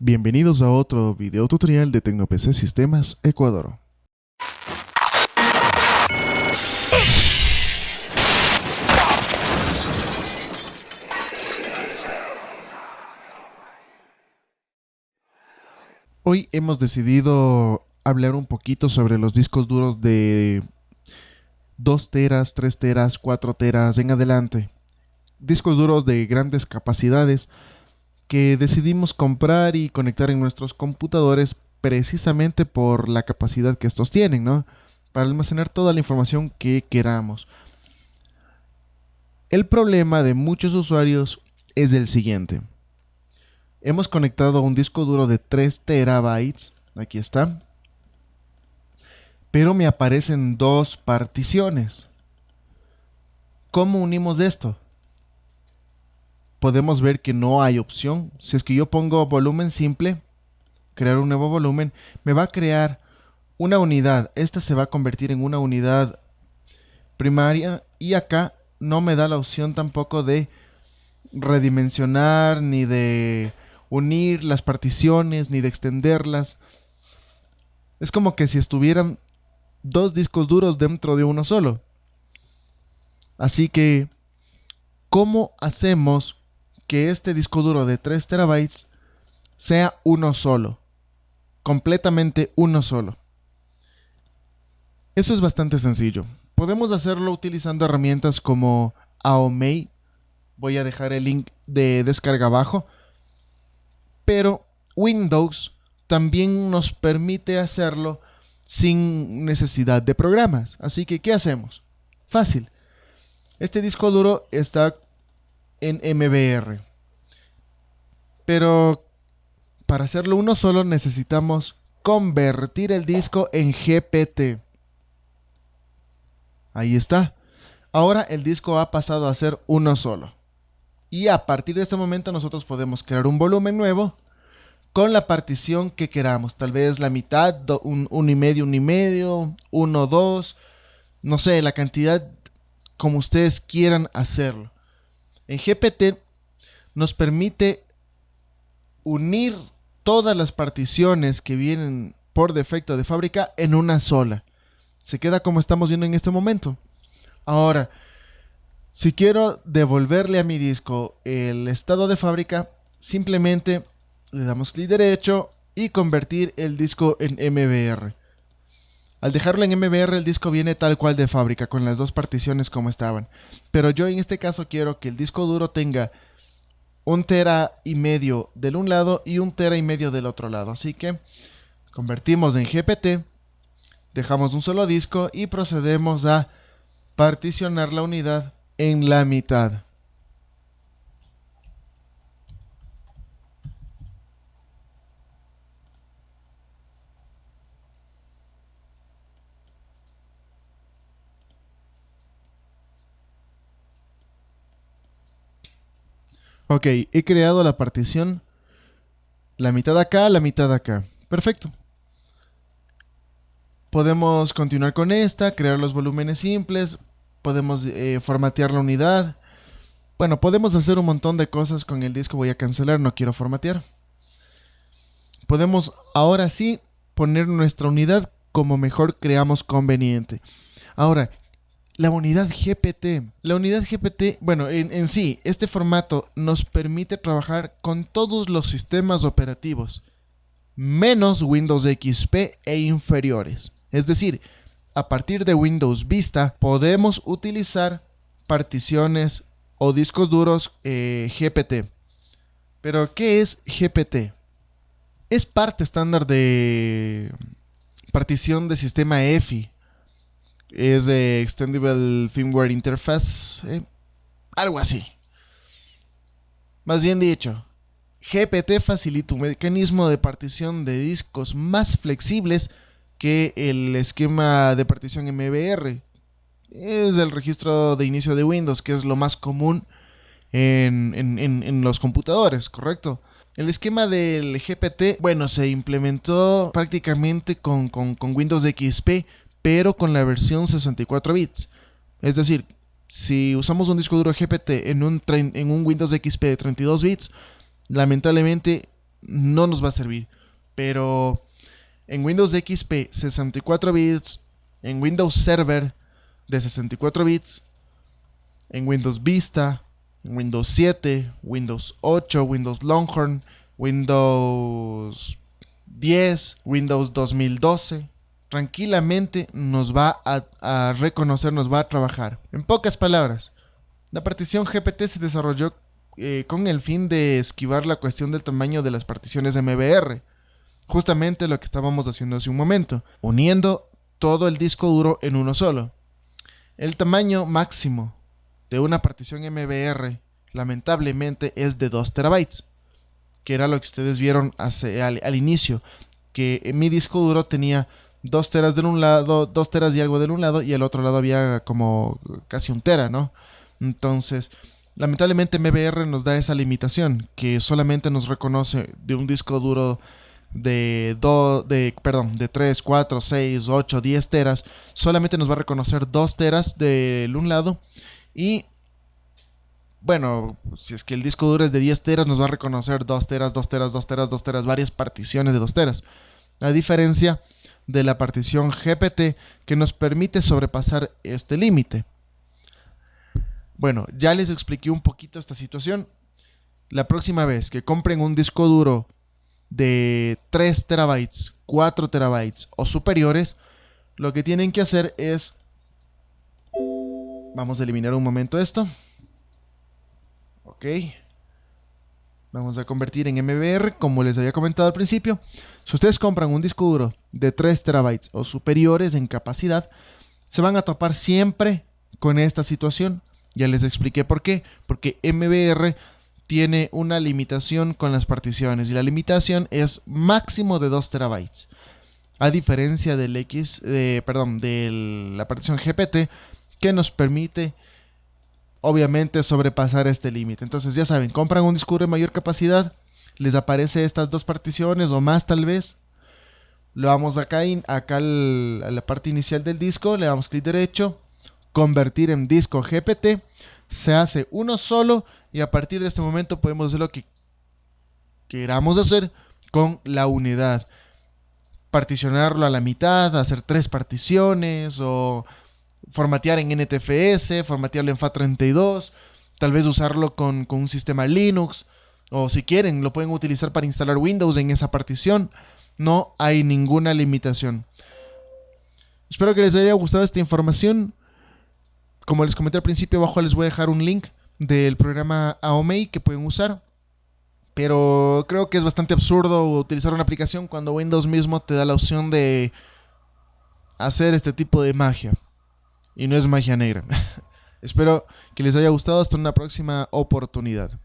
Bienvenidos a otro video tutorial de TecnoPC Sistemas Ecuador. Hoy hemos decidido hablar un poquito sobre los discos duros de 2 teras, 3 teras, 4 teras en adelante. Discos duros de grandes capacidades que decidimos comprar y conectar en nuestros computadores precisamente por la capacidad que estos tienen, ¿no? Para almacenar toda la información que queramos. El problema de muchos usuarios es el siguiente. Hemos conectado un disco duro de 3 terabytes, aquí está, pero me aparecen 2 particiones. ¿Cómo unimos esto? Podemos ver que no hay opción. Si es que yo pongo volumen simple, crear un nuevo volumen, me va a crear una unidad. Esta se va a convertir en una unidad primaria y acá no me da la opción tampoco de redimensionar, ni de unir las particiones, ni de extenderlas. Es como que si estuvieran 2 discos duros dentro de uno solo. Así que, ¿cómo hacemos que este disco duro de 3 terabytes sea uno solo? Completamente uno solo. Eso es bastante sencillo. Podemos hacerlo utilizando herramientas como AOMEI. Voy a dejar el link de descarga abajo. Pero Windows también nos permite hacerlo sin necesidad de programas. Así que, ¿qué hacemos? Fácil. Este disco duro está en MBR. Pero para hacerlo uno solo necesitamos convertir el disco en GPT. Ahí está. Ahora el disco ha pasado a ser uno solo. Y a partir de este momento nosotros podemos crear un volumen nuevo con la partición que queramos. Tal vez la mitad, un y medio, 1, 2. No sé, la cantidad como ustedes quieran hacerlo. En GPT nos permite unir todas las particiones que vienen por defecto de fábrica en una sola. Se queda como estamos viendo en este momento. Ahora, si quiero devolverle a mi disco el estado de fábrica, simplemente le damos clic derecho y convertir el disco en MBR. Al dejarlo en MBR, el disco viene tal cual de fábrica, con las 2 particiones como estaban. Pero yo en este caso quiero que el disco duro tenga 1,5 tera del un lado y 1,5 tera del otro lado. Así que convertimos en GPT, dejamos un solo disco y procedemos a particionar la unidad en la mitad. Ok, he creado la partición, la mitad acá, la mitad acá. Perfecto. Podemos continuar con esta, crear los volúmenes simples, podemos formatear la unidad. Bueno, podemos hacer un montón de cosas con el disco. Voy a cancelar, no quiero formatear. Podemos ahora sí poner nuestra unidad como mejor creamos conveniente. Ahora, la unidad GPT. La unidad GPT, bueno, en sí, este formato nos permite trabajar con todos los sistemas operativos, menos Windows XP e inferiores. Es decir, a partir de Windows Vista podemos utilizar particiones o discos duros GPT. Pero, ¿qué es GPT? Es parte estándar de partición de sistema EFI. Es de Extendable Firmware Interface, algo así. Más bien dicho, GPT facilita un mecanismo de partición de discos más flexibles que el esquema de partición MBR. Es el registro de inicio de Windows, que es lo más común en los computadores, ¿correcto? El esquema del GPT, bueno, se implementó prácticamente con Windows XP, pero con la versión 64 bits. Es decir, si usamos un disco duro GPT en un Windows XP de 32 bits, lamentablemente no nos va a servir. Pero en Windows XP 64 bits, en Windows Server de 64 bits, en Windows Vista, en Windows 7, Windows 8, Windows Longhorn, Windows 10, Windows 2012, tranquilamente nos va a reconocer, nos va a trabajar. En pocas palabras, la partición GPT se desarrolló con el fin de esquivar la cuestión del tamaño de las particiones MBR. Justamente lo que estábamos haciendo hace un momento, uniendo todo el disco duro en uno solo. El tamaño máximo de una partición MBR, lamentablemente, es de 2 terabytes, que era lo que ustedes vieron al inicio, que mi disco duro tenía 2 teras de un lado, 2 teras y algo del un lado, y al otro lado había como casi 1 tera, ¿no? Entonces, lamentablemente MBR nos da esa limitación, que solamente nos reconoce de un disco duro de 3, 4, 6, 8, 10 teras, solamente nos va a reconocer 2 teras del un lado. Y bueno, si es que el disco duro es de 10 teras, nos va a reconocer 2 teras, 2 teras, 2 teras, 2 teras, varias particiones de 2 teras. A diferencia de la partición GPT, que nos permite sobrepasar este límite. Bueno, ya les expliqué un poquito esta situación. La próxima vez que compren un disco duro de 3 terabytes, 4 terabytes o superiores, lo que tienen que hacer es... Vamos a eliminar un momento esto. Ok. Vamos a convertir en MBR, como les había comentado al principio. Si ustedes compran un disco duro de 3 terabytes o superiores en capacidad, se van a topar siempre con esta situación. Ya les expliqué por qué. Porque MBR tiene una limitación con las particiones, y la limitación es máximo de 2 terabytes. A diferencia del de la partición GPT, que nos permite obviamente sobrepasar este límite. Entonces ya saben, compran un disco duro de mayor capacidad, les aparece estas 2 particiones o más tal vez. Lo vamos acá a la parte inicial del disco, le damos clic derecho, convertir en disco GPT, se hace uno solo, y a partir de este momento podemos hacer lo que queramos hacer con la unidad. Particionarlo a la mitad, hacer 3 particiones, o formatear en NTFS, formatearlo en FAT32, tal vez usarlo con un sistema Linux, o si quieren lo pueden utilizar para instalar Windows en esa partición. No hay ninguna limitación. Espero que les haya gustado esta información. Como les comenté al principio, abajo les voy a dejar un link del programa Aomei que pueden usar. Pero creo que es bastante absurdo utilizar una aplicación cuando Windows mismo te da la opción de hacer este tipo de magia. Y no es magia negra. Espero que les haya gustado. Hasta una próxima oportunidad.